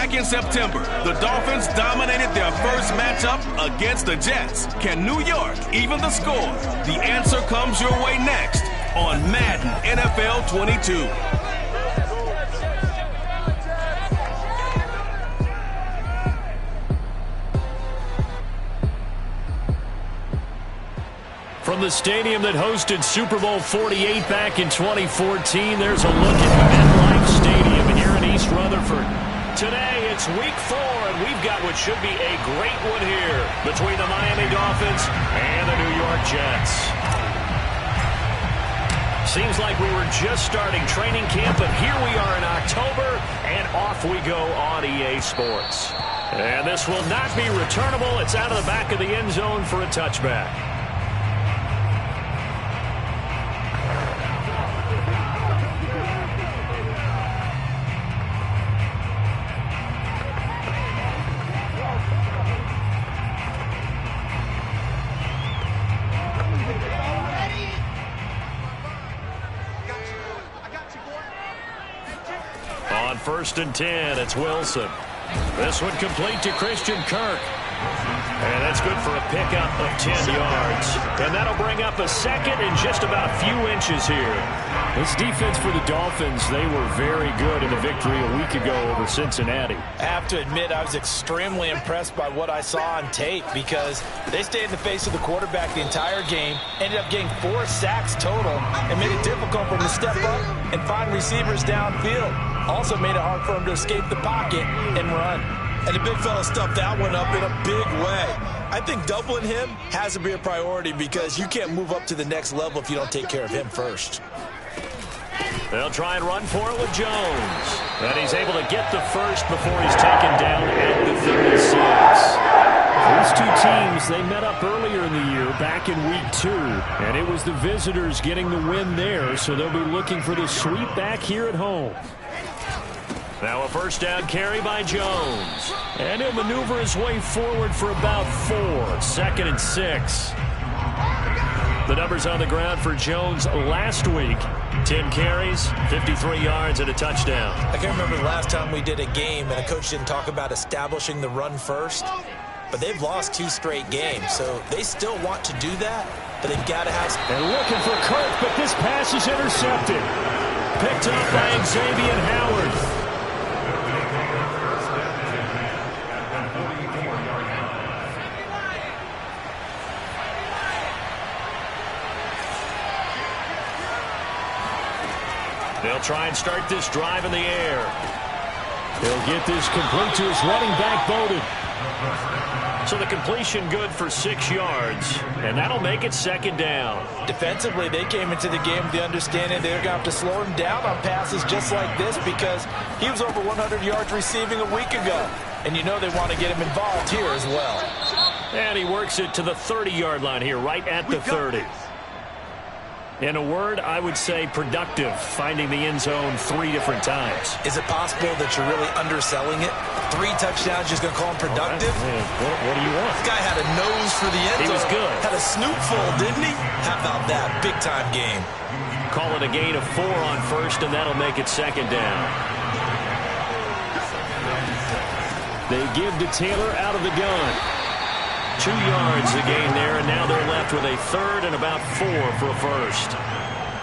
Back in September, the Dolphins dominated their first matchup against the Jets. Can New York even the score? The answer comes your way next on Madden NFL 22. From the stadium that hosted Super Bowl 48 back in 2014, there's a look at MetLife Stadium here in East Rutherford. Today, it's Week 4, and we've got what should be a great one here between the Miami Dolphins and the New York Jets. Seems like we were just starting training camp, but here we are in October, and off we go on EA Sports. And this will not be returnable. It's out of the back of the end zone for a touchback. On 1st and 10, it's Wilson. This one complete to Christian Kirk. And that's good for a pickup of 10 yards. And that'll bring up a second and just about a few inches here. This defense for the Dolphins, they were very good in the victory a week ago over Cincinnati. I have to admit, I was extremely impressed by what I saw on tape because they stayed in the face of the quarterback the entire game, ended up getting 4 sacks total, and made it difficult for him to step up and find receivers downfield. Also made it hard for him to escape the pocket and run. And the big fella stuffed that one up in a big way. I think doubling him has to be a priority because you can't move up to the next level if you don't take care of him first. They'll try and run for it with Jones. And he's able to get the first before he's taken down at the 36. These two teams, they met up earlier in the year, back in Week 2. And it was the visitors getting the win there, so they'll be looking for the sweep back here at home. Now a first down carry by Jones. And he'll maneuver his way forward for about 4. 2nd and 6. The numbers on the ground for Jones last week. 10 carries, 53 yards, and a touchdown. I can't remember the last time we did a game and a coach didn't talk about establishing the run first. But they've lost 2 straight games, so they still want to do that, but they've got to have... And looking for Kirk, but this pass is intercepted. Picked up by Xavier Howard. They'll try and start this drive in the air. He'll get this complete to his running back, Bowden. So the completion good for 6 yards, and that'll make it 2nd down. Defensively, they came into the game with the understanding they're going to have to slow him down on passes just like this because he was over 100 yards receiving a week ago. And you know they want to get him involved here as well. And he works it to the 30-yard line here, right at the 30. In a word, I would say productive, finding the end zone 3 different times. Is it possible that you're really underselling it? 3 touchdowns, just going to call him productive? Right. What do you want? This guy had a nose for the end zone. He was good. Had a snootful, didn't he? How about that? Big-time game. Call it a gain of 4 on 1st, and that'll make it 2nd down. They give to Taylor out of the gun. 2 yards the gain there, and now they're left with a 3rd and about 4 for a first.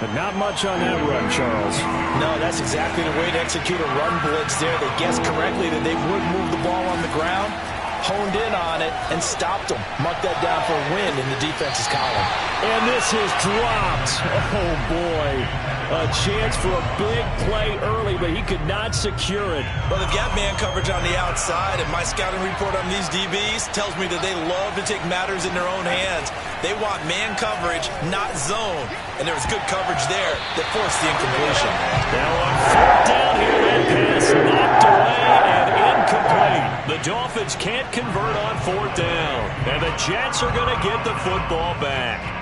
But not much on that run, Charles. No, that's exactly the way to execute a run blitz there. They guessed correctly that they would move the ball on the ground, honed in on it, and stopped them. Marked that down for a win in the defense's column. And this is dropped. Oh, boy. A chance for a big play early, but he could not secure it. Well, they've got man coverage on the outside, and my scouting report on these DBs tells me that they love to take matters in their own hands. They want man coverage, not zone. And there was good coverage there that forced the incompletion. Now on 4th down here, that pass knocked away and incomplete. The Dolphins can't convert on 4th down, and the Jets are going to get the football back.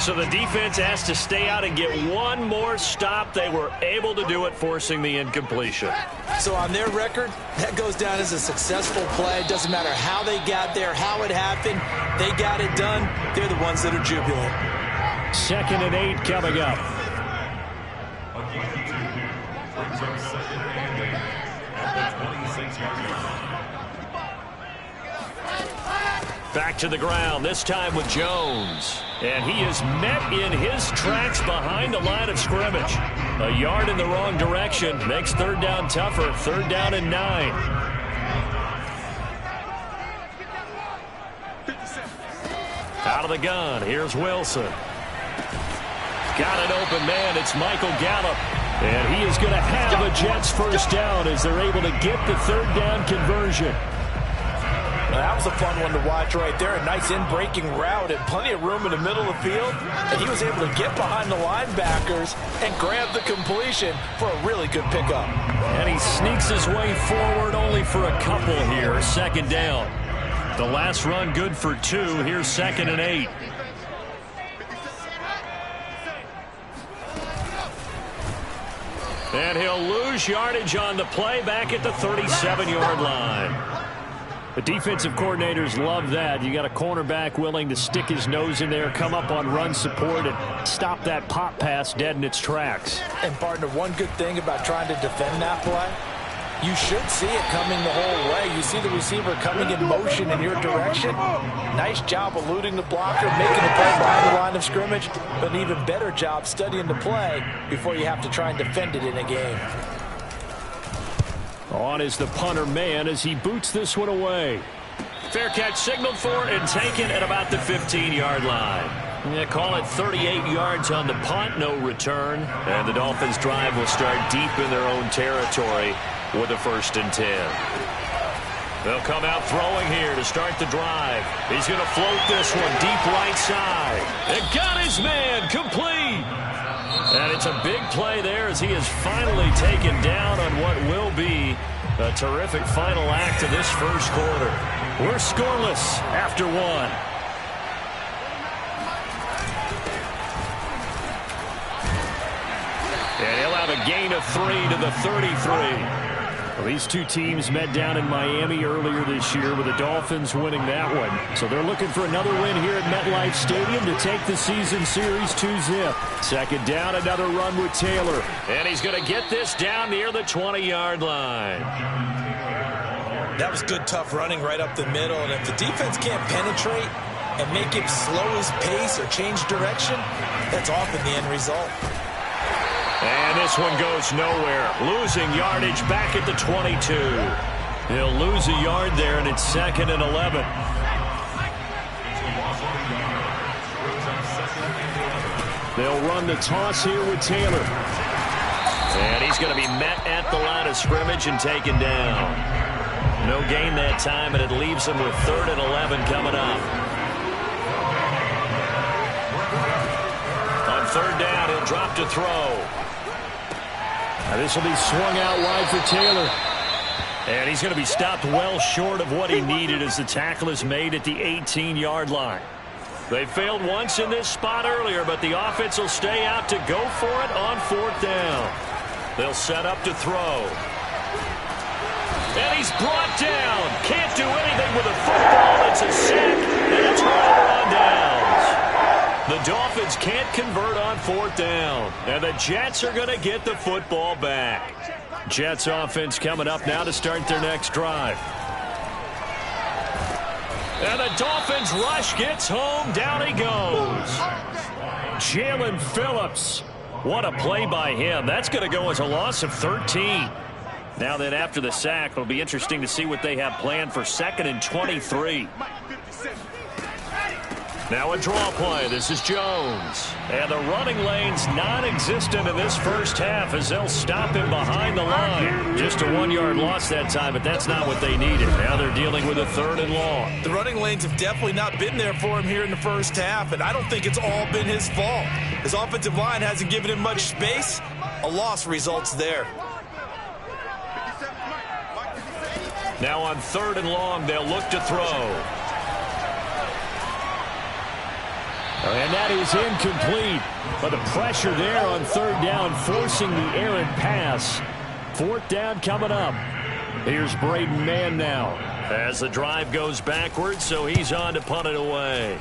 So the defense has to stay out and get one more stop. They were able to do it, forcing the incompletion. So on their record, that goes down as a successful play. It doesn't matter how they got there, how it happened. They got it done. They're the ones that are jubilant. 2nd and 8 coming up. Back to the ground, this time with Jones. And he is met in his tracks behind the line of scrimmage. A yard in the wrong direction makes third down tougher. Third down and 9. Out of the gun, here's Wilson. Got an open man, it's Michael Gallup. And he is going to have a Jets first down as they're able to get the third down conversion. That was a fun one to watch right there. A nice in-breaking route and plenty of room in the middle of the field. And he was able to get behind the linebackers and grab the completion for a really good pickup. And he sneaks his way forward only for a couple here. Second down. The last run good for 2. Here's 2nd and 8. And he'll lose yardage on the play back at the 37-yard line. The defensive coordinators love that. You got a cornerback willing to stick his nose in there, come up on run support, and stop that pop pass dead in its tracks. And, partner, one good thing about trying to defend that play, you should see it coming the whole way. You see the receiver coming in motion in your direction. Nice job eluding the blocker, making the play behind the line of scrimmage, but an even better job studying the play before you have to try and defend it in a game. On is the punter man as he boots this one away. Fair catch signaled for and taken at about the 15-yard line. Yeah, call it 38 yards on the punt, no return. And the Dolphins drive will start deep in their own territory with a 1st and 10. They'll come out throwing here to start the drive. He's going to float this one deep right side. And got his man complete. And it's a big play there as he is finally taken down on what will be a terrific final act of this first quarter. We're scoreless after 1. And he'll have a gain of 3 to the 33. Well, these two teams met down in Miami earlier this year with the Dolphins winning that one. So they're looking for another win here at MetLife Stadium to take the season series 2-zip. Second down, another run with Taylor. And he's going to get this down near the 20-yard line. That was good, tough running right up the middle. And if the defense can't penetrate and make him slow his pace or change direction, that's often the end result. And this one goes nowhere. Losing yardage back at the 22. He'll lose a yard there, and it's 2nd and 11. They'll run the toss here with Taylor. And he's going to be met at the line of scrimmage and taken down. No gain that time, and it leaves him with 3rd and 11 coming up. On 3rd down, he'll drop to throw. Now this will be swung out wide for Taylor. And he's going to be stopped well short of what he needed as the tackle is made at the 18-yard line. They failed once in this spot earlier, but the offense will stay out to go for it on 4th down. They'll set up to throw. And he's brought down. Can't do anything with a football. It's a sack, and a turnover on downs. The Dolphins can't convert on 4th down, and the Jets are going to get the football back. Jets offense coming up now to start their next drive. And the Dolphins rush gets home. Down he goes. Jalen Phillips. What a play by him. That's going to go as a loss of 13. Now then, after the sack, it'll be interesting to see what they have planned for 2nd and 23. Now a draw play. This is Jones. And the running lane's non-existent in this first half as they'll stop him behind the line. Just a 1-yard loss that time, but that's not what they needed. Now they're dealing with a 3rd and long. The running lanes have definitely not been there for him here in the first half, and I don't think it's all been his fault. His offensive line hasn't given him much space. A loss results there. Now on 3rd and long, they'll look to throw. And that is incomplete. But the pressure there on 3rd down, forcing the errant pass. 4th down coming up. Here's Braden Mann now. As the drive goes backwards, so he's on to punt it away.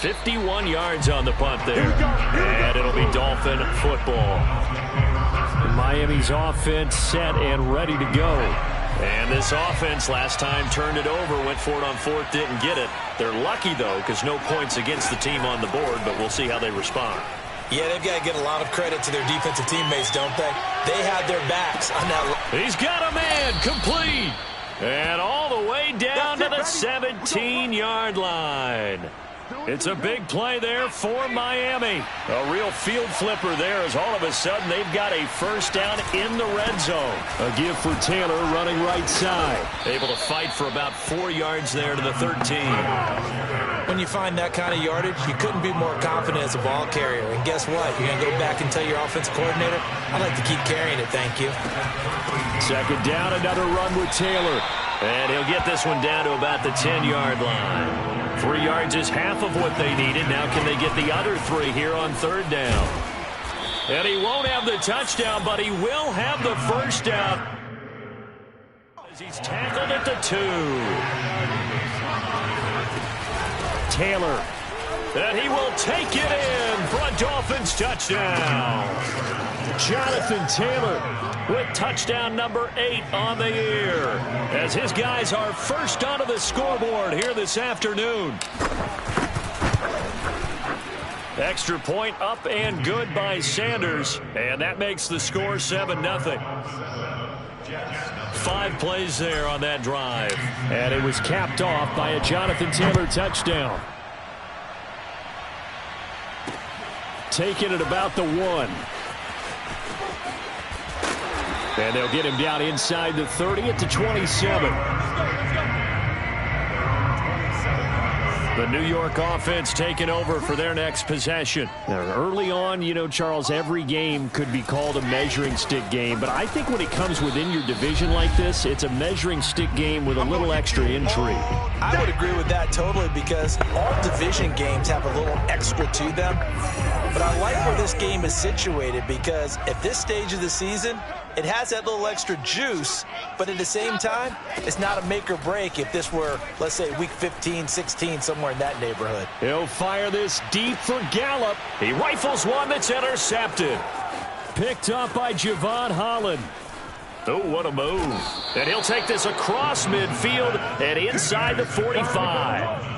51 yards on the punt there. And it'll be Dolphin football. Miami's offense set and ready to go. And this offense last time turned it over, went for it on fourth, didn't get it. They're lucky, though, because no points against the team on the board, but we'll see how they respond. Yeah, they've got to get a lot of credit to their defensive teammates, don't they? They had their backs on that. He's got a man, complete. And all the way down to the 17-yard line. It's a big play there for Miami. A real field flipper there as all of a sudden they've got a first down in the red zone. A give for Taylor running right side. Able to fight for about 4 yards there to the 13. When you find that kind of yardage, you couldn't be more confident as a ball carrier. And guess what? You're going to go back and tell your offensive coordinator, I'd like to keep carrying it, thank you. Second down, another run with Taylor. And he'll get this one down to about the 10-yard line. 3 yards is half of what they needed. Now can they get the other 3 here on third down? And he won't have the touchdown, but he will have the first down. As he's tackled at the 2. Taylor. And he will take it in for a Dolphins touchdown. Jonathan Taylor with touchdown number 8 on the year, as his guys are first onto the scoreboard here this afternoon. Extra point up and good by Sanders, and that makes the score 7-0. 5 plays there on that drive, and it was capped off by a Jonathan Taylor touchdown. Taken at about the 1. And they'll get him down inside the 30 at the 27. The New York offense taking over for their next possession. Now, early on, you know, Charles, every game could be called a measuring stick game. But I think when it comes within your division like this, it's a measuring stick game with a little extra intrigue. I would agree with that totally, because all division games have a little extra to them. But I like where this game is situated, because at this stage of the season, it has that little extra juice, but at the same time, it's not a make or break if this were, let's say, week 15, 16, somewhere in that neighborhood. He'll fire this deep for Gallup. He rifles one that's intercepted. Picked up by Javon Holland. Oh, what a move. And he'll take this across midfield and inside the 45.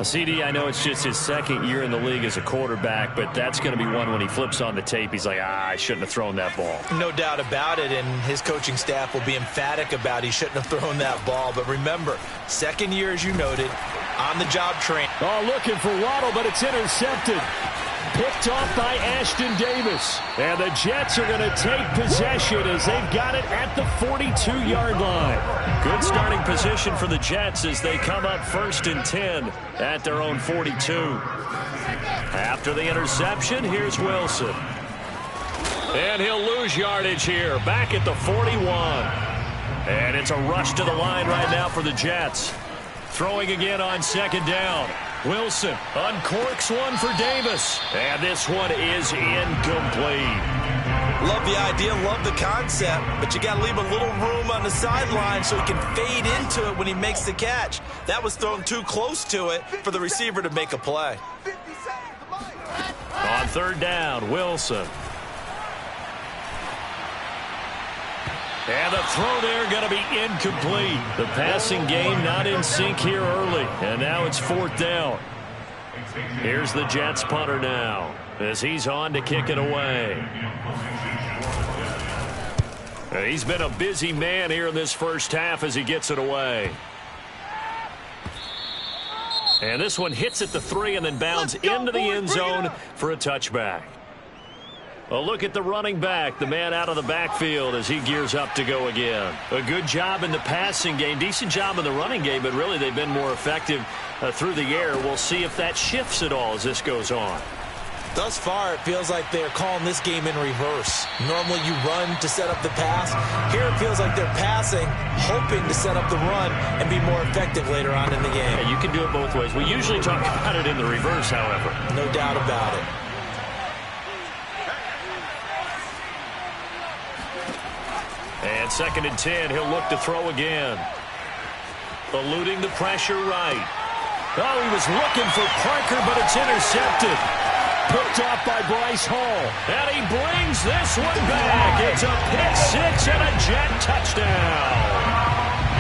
CD, I know it's just his second year in the league as a quarterback, but that's going to be one when he flips on the tape. He's like, I shouldn't have thrown that ball. No doubt about it, and his coaching staff will be emphatic about he shouldn't have thrown that ball. But remember, second year, as you noted, on-the-job training. Oh, looking for Waddle, but it's intercepted. Picked off by Ashton Davis. And the Jets are going to take possession as they've got it at the 42-yard line. Good starting position for the Jets as they come up 1st and 10 at their own 42. After the interception, here's Wilson. And he'll lose yardage here, back at the 41. And it's a rush to the line right now for the Jets. Throwing again on second down. Wilson uncorks one for Davis. And this one is incomplete. Love the idea, love the concept, but you got to leave a little room on the sideline so he can fade into it when he makes the catch. That was thrown too close to it for the receiver to make a play. On third down, Wilson. And the throw there going to be incomplete. The passing game not in sync here early. And now it's 4th down. Here's the Jets punter now as he's on to kick it away. And he's been a busy man here in this first half as he gets it away. And this one hits at the 3 and then bounds into the end zone for a touchback. A look at the running back, the man out of the backfield as he gears up to go again. A good job in the passing game, decent job in the running game, but really they've been more effective through the air. We'll see if that shifts at all as this goes on. Thus far, it feels like they're calling this game in reverse. Normally you run to set up the pass. Here it feels like they're passing, hoping to set up the run and be more effective later on in the game. Yeah, you can do it both ways. We usually talk about it in the reverse, however. No doubt about it. And 2nd and 10, he'll look to throw again. Eluding the pressure right. Oh, he was looking for Parker, but it's intercepted. Picked off by Bryce Hall. And he brings this one back. It's a pick six and a Jet touchdown.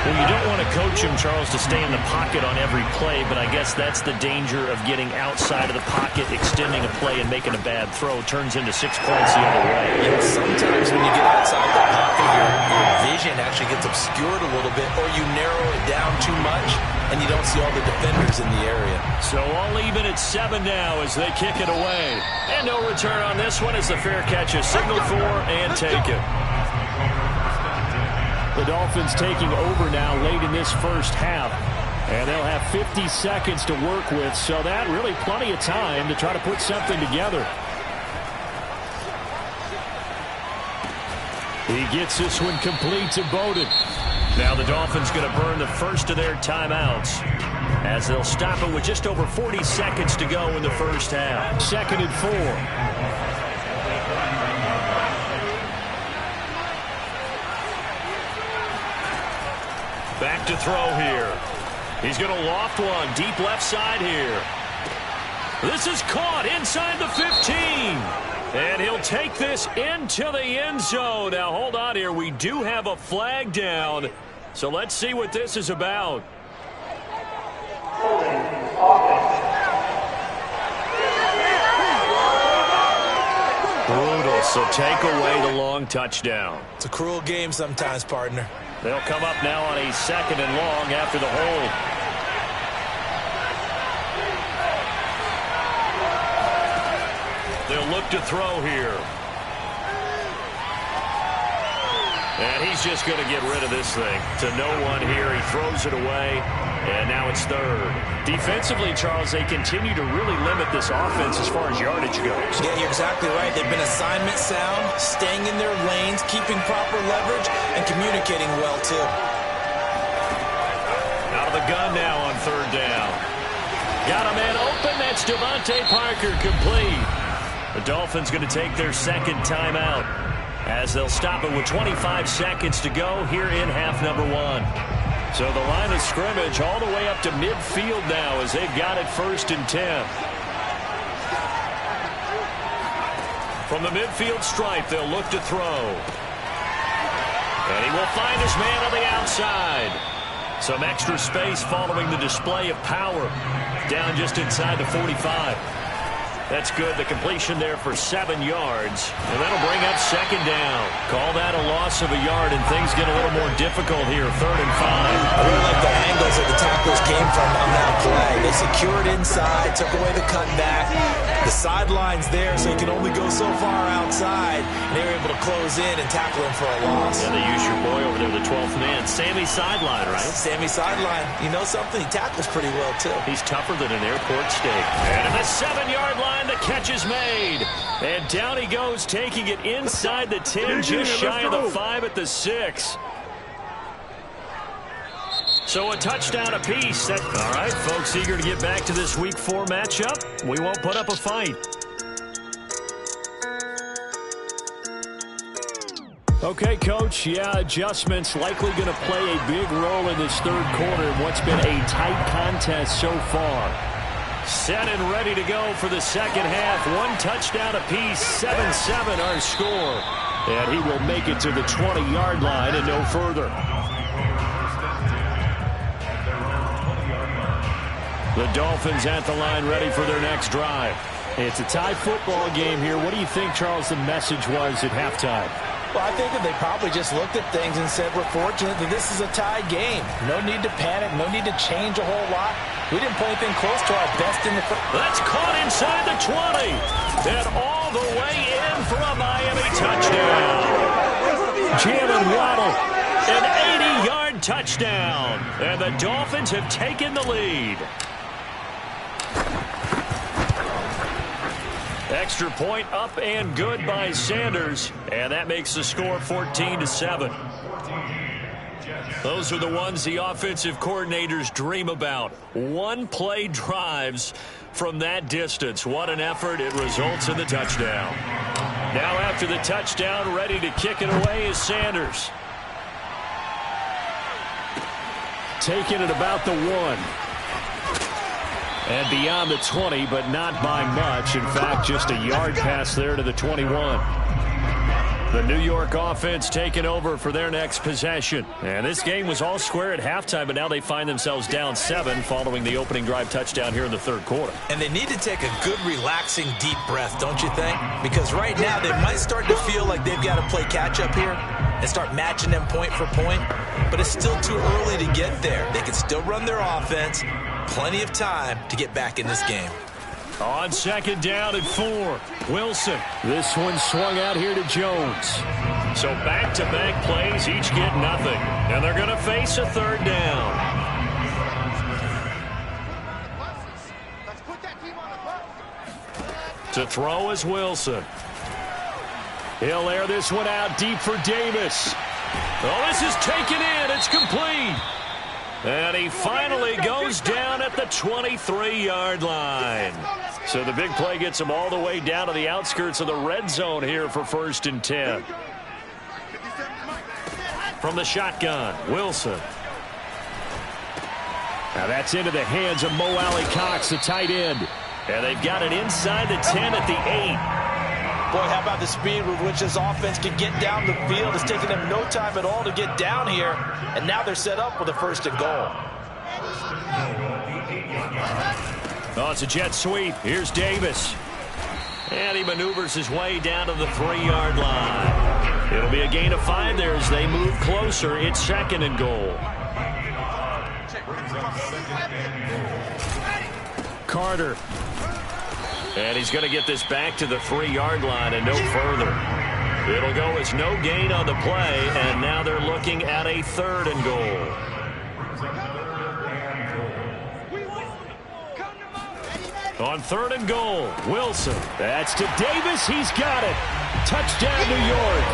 Well, you don't want to coach him, Charles, to stay in the pocket on every play, but I guess that's the danger of getting outside of the pocket, extending a play, and making a bad throw. Turns into 6 points the other way. Yeah, sometimes when you get outside the pocket, your vision actually gets obscured a little bit, or you narrow it down too much, and you don't see all the defenders in the area. So all even at 7 now as they kick it away. And no return on this one as the fair catch is signaled for and taken. The Dolphins taking over now late in this first half. And they'll have 50 seconds to work with, so that really plenty of time to try to put something together. He gets this one complete to Bowden. Now the Dolphins going to burn the first of their timeouts as they'll stop it with just over 40 seconds to go in the first half. 2nd and 4. Back to throw here. He's going to loft one deep left side here. This is caught inside the 15. And he'll take this into the end zone. Now, hold on here. We do have a flag down. So let's see what this is about. Brutal. So take away the long touchdown. It's a cruel game sometimes, partner. They'll come up now on a 2nd and long after the hold. They'll look to throw here. And he's just going to get rid of this thing. To no one here. He throws it away. And now it's 3rd. Defensively, Charles, they continue to really limit this offense as far as yardage goes. Yeah, you're exactly right. They've been assignment sound, staying in their lanes, keeping proper leverage, and communicating well, too. Out of the gun now on 3rd down. Got a man open. That's Devontae Parker complete. The Dolphins going to take their 2nd timeout as they'll stop it with 25 seconds to go here in half number 1. So the line of scrimmage all the way up to midfield now as they've got it 1st and 10. From the midfield stripe, they'll look to throw. And he will find his man on the outside. Some extra space following the display of power. Down just inside the 45. That's good. The completion there for 7 yards. And that'll bring up 2nd down. Call that a loss of a yard, and things get a little more difficult here. 3rd and 5. I really like the angles that the tacklers came from on that play. They secured inside, took away the cutback. The sideline's there, so he can only go so far outside. And they were able to close in and tackle him for a loss. Yeah, they use your boy over there, the 12th man. Sammy Sideline, right? Sammy Sideline. You know something? He tackles pretty well, too. He's tougher than an airport steak. And at the 7-yard line, the catch is made. And down he goes, taking it inside the 10, just shy of the 5 at the 6. So a touchdown apiece. All right, folks, eager to get back to this Week 4 matchup. We won't put up a fight. Okay, Coach, yeah, adjustments likely going to play a big role in this 3rd quarter in what's been a tight contest so far. Set and ready to go for the 2nd half. 1 touchdown apiece, 7-7 our score. And he will make it to the 20-yard line and no further. The Dolphins at the line ready for their next drive. It's a tie football game here. What do you think, Charles, the message was at halftime? Well, I think that they probably just looked at things and said, we're fortunate that this is a tie game. No need to panic, no need to change a whole lot. We didn't play anything close to our best in the first. That's caught inside the 20. And all the way in for a Miami touchdown. Jalen Waddle, an 80-yard touchdown. And the Dolphins have taken the lead. Extra point up and good by Sanders. And that makes the score 14-7. Those are the ones the offensive coordinators dream about. One-play drives from that distance. What an effort. It results in the touchdown. Now after the touchdown, ready to kick it away is Sanders. Taking it about the 1. And beyond the 20, but not by much. In fact, just a yard pass there to the 21. The New York offense taking over for their next possession. And this game was all square at halftime, but now they find themselves down 7 following the opening drive touchdown here in the third quarter. And they need to take a good, relaxing, deep breath, don't you think? Because right now they might start to feel like they've got to play catch-up here and start matching them point for point. But it's still too early to get there. They can still run their offense. Plenty of time to get back in this game. On second down and 4, Wilson. This one swung out here to Jones. So back-to-back plays, each get nothing. And they're going to face a third down. To throw is Wilson. He'll air this one out deep for Davis. Oh, this is taken in. It's complete. And he finally goes down at the 23-yard line. So the big play gets him all the way down to the outskirts of the red zone here for 1st and 10. From the shotgun, Wilson. Now that's into the hands of Mo Alley Cox, the tight end. And they've got it inside the 10 at the 8. Boy, how about the speed with which this offense can get down the field? It's taking them no time at all to get down here. And now they're set up with a 1st and goal. Oh, it's a jet sweep. Here's Davis. And he maneuvers his way down to the 3-yard line. It'll be a gain of 5 there as they move closer. It's 2nd and goal. Carter. And he's going to get this back to the 3-yard line and no further. It'll go as no gain on the play, and now they're looking at a 3rd and goal. On 3rd and goal, Wilson. That's to Davis. He's got it. Touchdown, New York.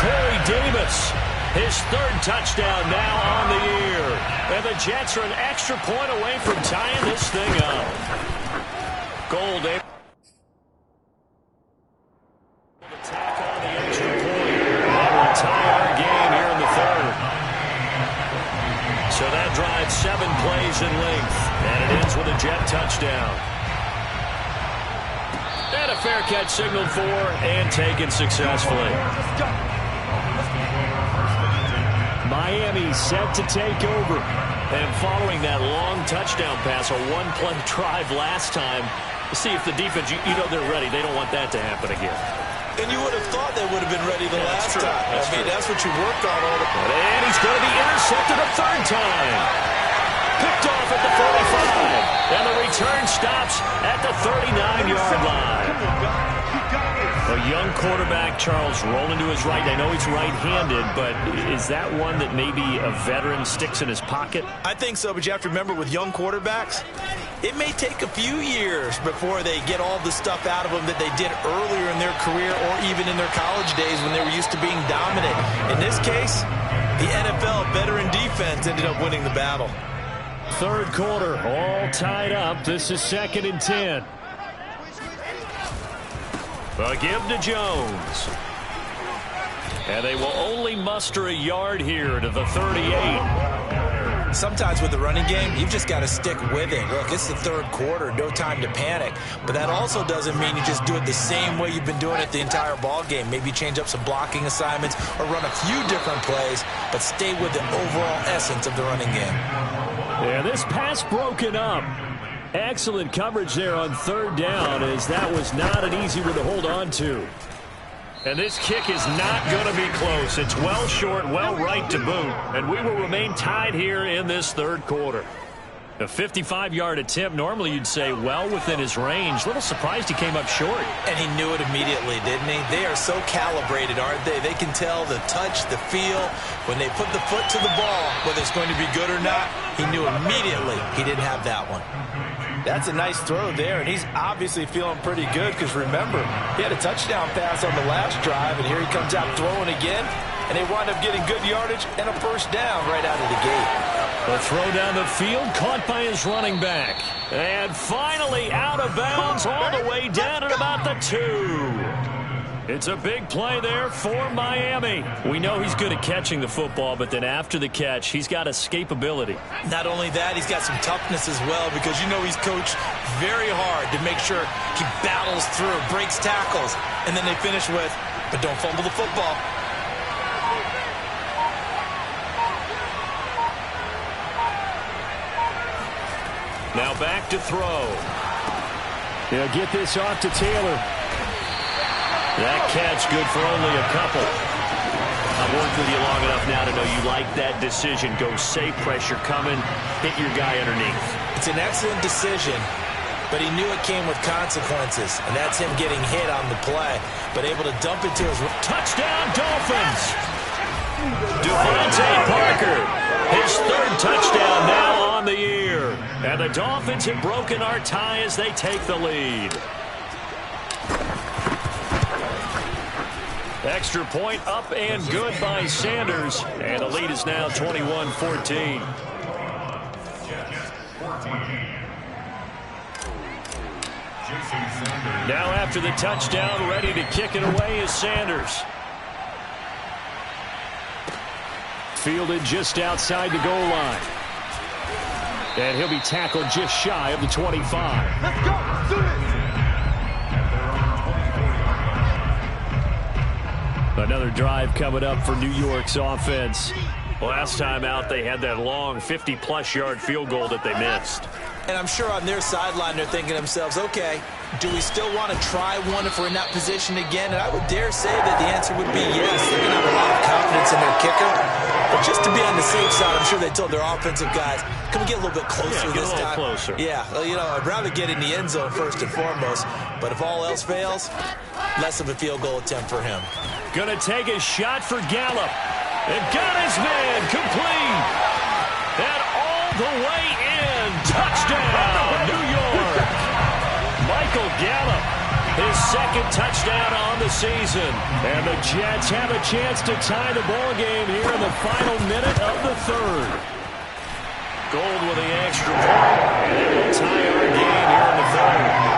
Corey Davis, his 3rd touchdown now on the year. And the Jets are an extra point away from tying this thing up. Goal, Davis. Attack on the extra point. That will tie our game here in the 3rd. So that drives 7 plays in length. And it ends with a Jet touchdown. And a fair catch signaled for and taken successfully. Miami set to take over. And following that long touchdown pass, a 1-play drive last time, see if the defense, you know they're ready. They don't want that to happen again. And you would have thought they would have been ready the last time. That's what you worked on all the time. And he's going to be intercepted a 3rd time. Picked off at the 45. And the return stops at the 39-yard line. A young quarterback, Charles, rolling to his right. I know he's right-handed, but is that one that maybe a veteran sticks in his pocket? I think so, but you have to remember with young quarterbacks, it may take a few years before they get all the stuff out of them that they did earlier in their career or even in their college days when they were used to being dominant. In this case, the NFL veteran defense ended up winning the battle. 3rd quarter, all tied up. This is 2nd and 10. A give to Jones. And they will only muster a yard here to the 38. Sometimes with the running game, you've just got to stick with it. Look, it's the 3rd quarter, no time to panic. But that also doesn't mean you just do it the same way you've been doing it the entire ball game. Maybe change up some blocking assignments or run a few different plays, but stay with the overall essence of the running game. Yeah, this pass broken up. Excellent coverage there on 3rd down, as that was not an easy one to hold on to. And this kick is not going to be close. It's well short, well right to boot. And we will remain tied here in this 3rd quarter. A 55-yard attempt, normally you'd say well within his range. A little surprised he came up short. And he knew it immediately, didn't he? They are so calibrated, aren't they? They can tell the touch, the feel. When they put the foot to the ball, whether it's going to be good or not, he knew immediately he didn't have that one. That's a nice throw there, and he's obviously feeling pretty good because, remember, he had a touchdown pass on the last drive, and here he comes out throwing again, and they wind up getting good yardage and a 1st down right out of the gate. The throw down the field, caught by his running back. And finally out of bounds all the way down at about the 2. It's a big play there for Miami. We know he's good at catching the football, but then after the catch, he's got escapability. Not only that, he's got some toughness as well, because you know he's coached very hard to make sure he battles through, breaks tackles, and then they finish with, but don't fumble the football. Now back to throw. He'll get this off to Taylor. That catch good for only a couple. I've worked with you long enough now to know you like that decision. Go safe, pressure coming, hit your guy underneath. It's an excellent decision, but he knew it came with consequences, and that's him getting hit on the play, but able to dump it to his... Touchdown, Dolphins! Devontae Parker, his third touchdown now on the year. And the Dolphins have broken our tie as they take the lead. Extra point up and good by Sanders. And the lead is now 21-14. Now after the touchdown, ready to kick it away is Sanders. Fielded just outside the goal line. And he'll be tackled just shy of the 25. Let's go! Do it! Another drive coming up for New York's offense. Last time out, they had that long 50-plus yard field goal that they missed. And I'm sure on their sideline they're thinking to themselves, okay, do we still want to try one if we're in that position again? And I would dare say that the answer would be yes. They're going to have a lot of confidence in their kicker. But just to be on the safe side, I'm sure they told their offensive guys, can we get a little bit closer this time? Closer. Yeah, you know, I'd rather get in the end zone first and foremost. But if all else fails, less of a field goal attempt for him. Gonna take a shot for Gallup. And got his man complete. And all the way in. Touchdown, New York. Michael Gallup, his second touchdown on the season. And the Jets have a chance to tie the ball game here in the final minute of the third. Gold with the extra point. And it will tie our game here in the third.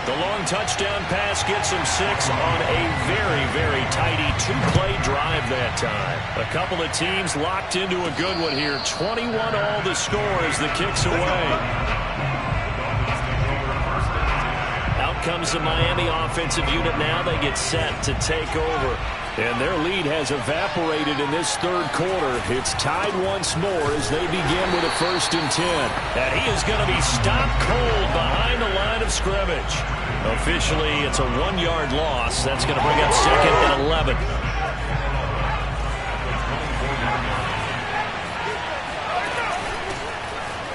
The long touchdown pass gets him 6 on a very, very tidy two-play drive that time. A couple of teams locked into a good one here. 21 all the score as the kick's away. Out comes the Miami offensive unit now. They get set to take over. And their lead has evaporated in this third quarter. It's tied once more as they begin with a 1st and 10. And he is going to be stopped cold behind the line of scrimmage. Officially, it's a 1-yard loss. That's going to bring up 2nd and 11.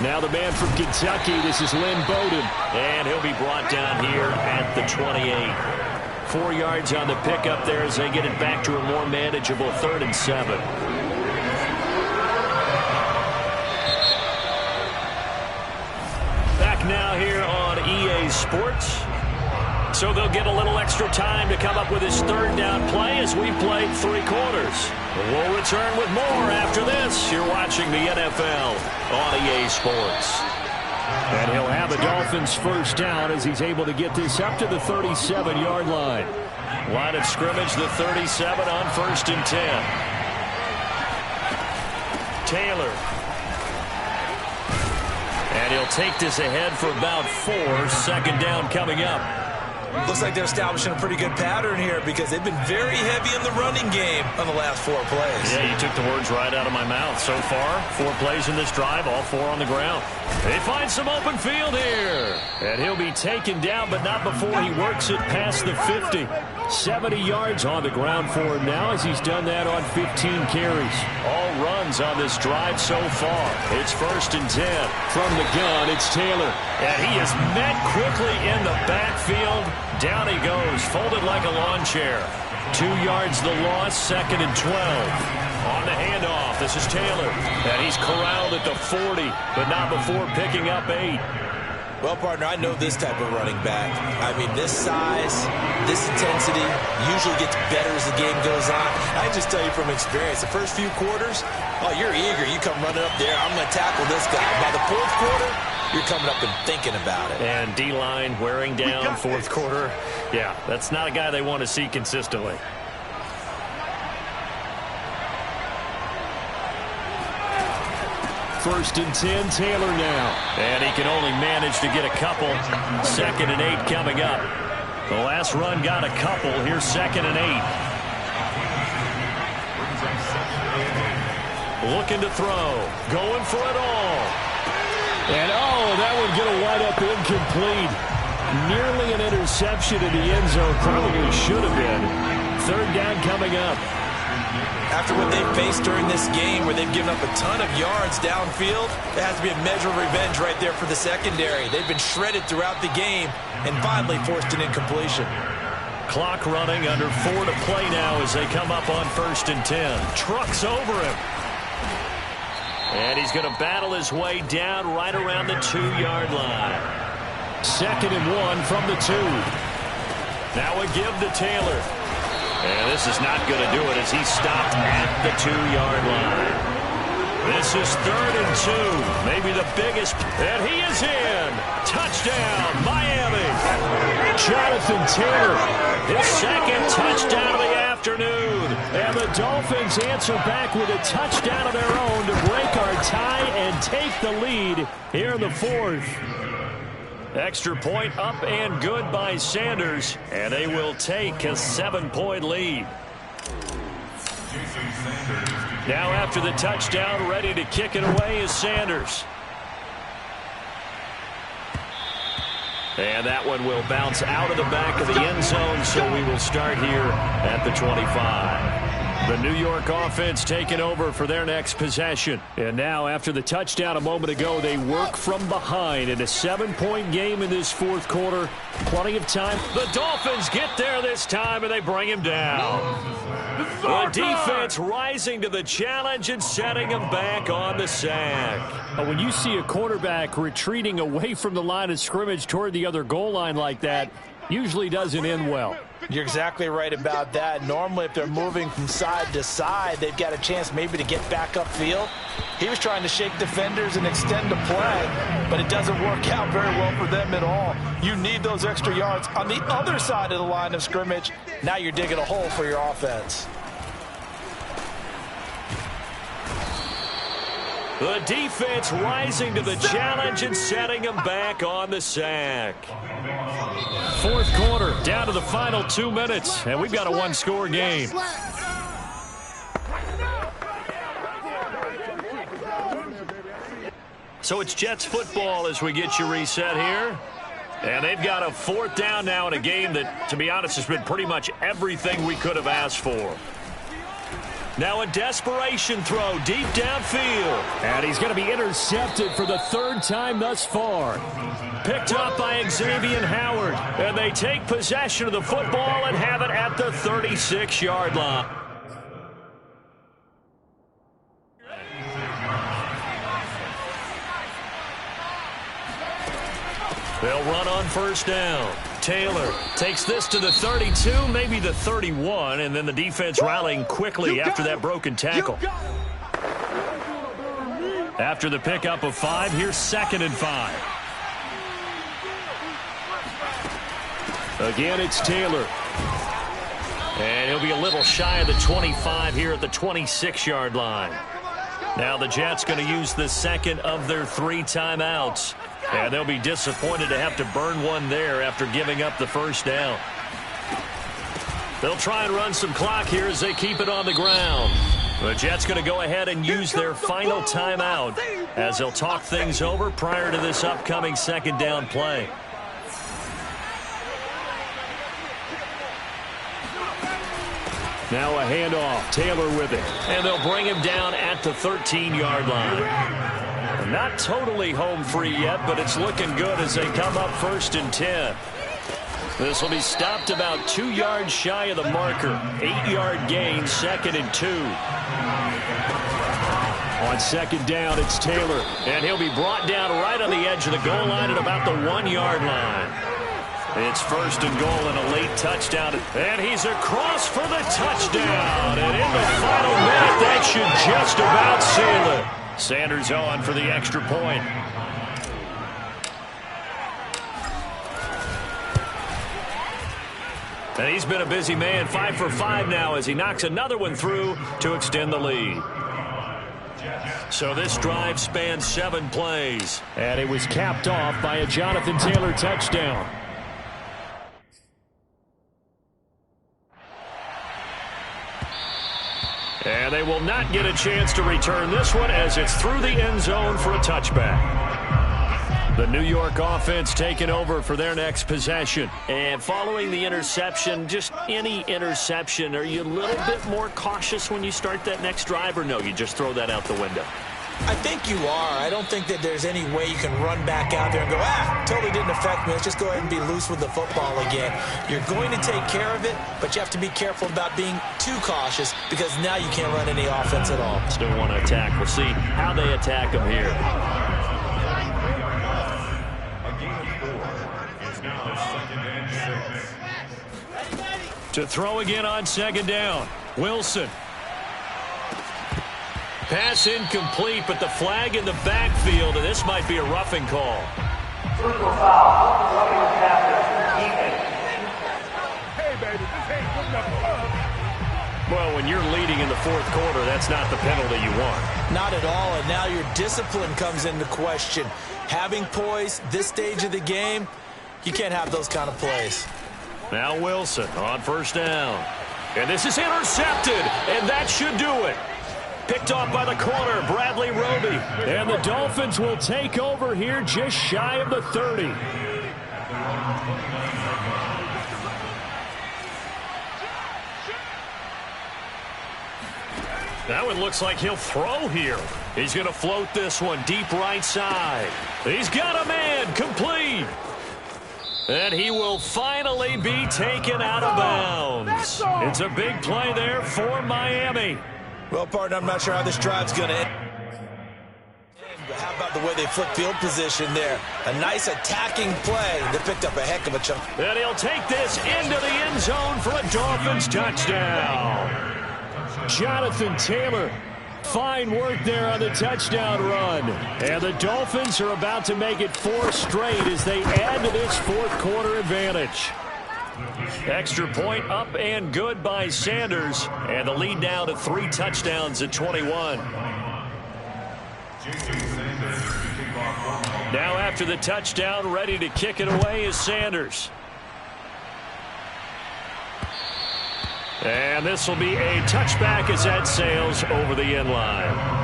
Now the man from Kentucky, this is Lynn Bowden. And he'll be brought down here at the 28. 4 yards on the pickup there as they get it back to a more manageable 3rd and 7. Back now here on EA Sports. So they'll get a little extra time to come up with his 3rd down play as we played 3 quarters. We'll return with more after this. You're watching the NFL on EA Sports. And he'll have the Dolphins 1st down as he's able to get this up to the 37-yard line. Line of scrimmage, the 37 on 1st and 10. Taylor. And he'll take this ahead for about 4. 2nd down coming up. Looks like they're establishing a pretty good pattern here because they've been very heavy in the running game on the last 4 plays. Yeah, you took the words right out of my mouth. So far, 4 plays in this drive, all 4 on the ground. They find some open field here. And he'll be taken down, but not before he works it past the 50. 70 yards on the ground for him now as he's done that on 15 carries. All runs on this drive so far. It's 1st and 10. From the gun, it's Taylor. And he is met quickly in the backfield. Down he goes, folded like a lawn chair. 2 yards the loss, 2nd and 12. On the handoff, this is Taylor. And he's corralled at the 40, but not before picking up 8. Well, partner, I know this type of running back. I mean, this size, this intensity usually gets better as the game goes on. I just tell you from experience, the first few quarters, oh, you're eager. You come running up there, I'm going to tackle this guy. By the fourth quarter, you're coming up and thinking about it. And D-line wearing down fourth quarter. Yeah, that's not a guy they want to see consistently. First and 10, Taylor now. And he can only manage to get a couple. 2nd and 8 coming up. The last run got a couple. Here's 2nd and 8. Looking to throw. Going for it all. And, oh, that one going to wind up incomplete. Nearly an interception in the end zone. Probably should have been. 3rd down coming up. After what they've faced during this game where they've given up a ton of yards downfield, there has to be a measure of revenge right there for the secondary. They've been shredded throughout the game and finally forced an incompletion. Clock running, under 4 to play now as they come up on 1st and 10. Trucks over him. And he's going to battle his way down right around the 2-yard line. 2nd and 1 from the 2. Now a give to Taylor. And this is not going to do it as he's stopped at the 2-yard line. This is 3rd and 2. Maybe the biggest. And he is in. Touchdown, Miami. Jonathan Taylor, his 2nd touchdown of the afternoon. And the Dolphins answer back with a touchdown of their own to break our tie and take the lead here in the 4th. Extra point up and good by Sanders, and they will take a 7-point lead. Now after the touchdown, ready to kick it away is Sanders. And that one will bounce out of the back of the end zone, so we will start here at the 25. The New York offense taking over for their next possession. And now, after the touchdown a moment ago, they work from behind in a 7-point game in this 4th quarter. Plenty of time. The Dolphins get there this time, and they bring him down. The defense rising to the challenge and setting him back on the sack. When you see a quarterback retreating away from the line of scrimmage toward the other goal line like that, usually doesn't end well. You're exactly right about that. Normally, if they're moving from side to side, they've got a chance maybe to get back upfield. He was trying to shake defenders and extend the play, but it doesn't work out very well for them at all. You need those extra yards on the other side of the line of scrimmage. Now you're digging a hole for your offense. The defense rising to the challenge and setting him back on the sack. 4th quarter, down to the final 2 minutes, and we've got a 1-score game. So it's Jets football as we get you reset here. And they've got a 4th down now in a game that, to be honest, has been pretty much everything we could have asked for. Now a desperation throw deep downfield. And he's going to be intercepted for the 3rd time thus far. Picked up by Xavier Howard. And they take possession of the football and have it at the 36-yard line. They'll run on 1st down. Taylor takes this to the 32, maybe the 31, and then the defense rallying quickly after that broken tackle. After the pickup of 5, here's 2nd and 5. Again, it's Taylor. And he'll be a little shy of the 25 here at the 26-yard line. Now the Jets going to use the 2nd of their 3 timeouts. And they'll be disappointed to have to burn one there after giving up the 1st down. They'll try and run some clock here as they keep it on the ground. The Jets going to go ahead and use their final timeout as they'll talk things over prior to this upcoming 2nd down play. Now a handoff. Taylor with it. And they'll bring him down at the 13-yard line. Not totally home free yet, but it's looking good as they come up 1st and 10. This will be stopped about 2 yards shy of the marker. 8-yard gain, 2nd and 2. On second down, it's Taylor. And he'll be brought down right on the edge of the goal line at about the 1-yard line. It's first and goal and a late touchdown. And he's across for the touchdown. And in the final minute, that should just about seal it. Sanders on for the extra point. And he's been a busy man, 5 for 5 now as he knocks another one through to extend the lead. So this drive spans 7 plays. And it was capped off by a Jonathan Taylor touchdown. And they will not get a chance to return this one as it's through the end zone for a touchback. The New York offense taking over for their next possession. And following the interception, just any interception, are you a little bit more cautious when you start that next drive, or no, you just throw that out the window? I think you are. I don't think that there's any way you can run back out there and go, totally didn't affect me. Let's just go ahead and be loose with the football again. You're going to take care of it, but you have to be careful about being too cautious because now you can't run any offense at all. Still want to attack. We'll see how they attack them here. To throw again on second down. Wilson. Pass incomplete, but the flag in the backfield, and this might be a roughing call. Well, when you're leading in the fourth quarter, that's not the penalty you want. Not at all, and now your discipline comes into question. Having poise this stage of the game, you can't have those kind of plays. Now Wilson on first down. And this is intercepted, and that should do it. Picked off by the corner, Bradley Roby. And the Dolphins will take over here just shy of the 30. That one looks like he'll throw here. He's going to float this one deep right side. He's got a man, complete. And he will finally be taken out of bounds. It's a big play there for Miami. Well, partner, I'm not sure how this drive's going to end. But how about the way they flip field position there? A nice attacking play. They picked up a heck of a chunk. And he'll take this into the end zone for a Dolphins touchdown. Jonathan Taylor, fine work there on the touchdown run. And the Dolphins are about to make it 4 straight as they add to this fourth quarter advantage. Extra point up and good by Sanders. And the lead now to 3 touchdowns at 21. Now after the touchdown, ready to kick it away is Sanders. And this will be a touchback as that sails over the end line.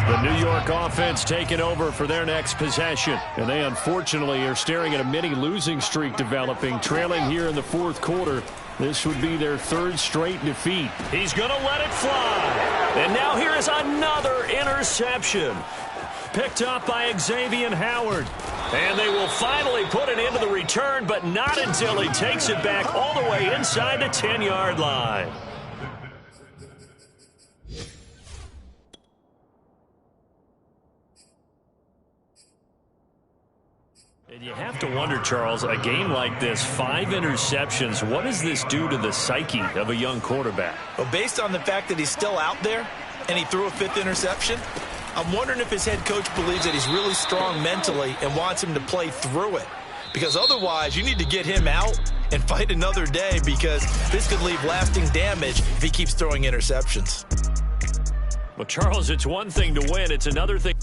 The New York offense taking over for their next possession. And they unfortunately are staring at a mini losing streak developing, trailing here in the fourth quarter. This would be their 3rd straight defeat. He's going to let it fly. And now here is another interception. Picked up by Xavier Howard. And they will finally put it into the return, but not until he takes it back all the way inside the 10-yard line. And you have to wonder, Charles, a game like this, 5 interceptions, what does this do to the psyche of a young quarterback? Well, based on the fact that he's still out there and he threw a 5th interception, I'm wondering if his head coach believes that he's really strong mentally and wants him to play through it. Because otherwise, you need to get him out and fight another day because this could leave lasting damage if he keeps throwing interceptions. Well, Charles, it's one thing to win. It's another thing.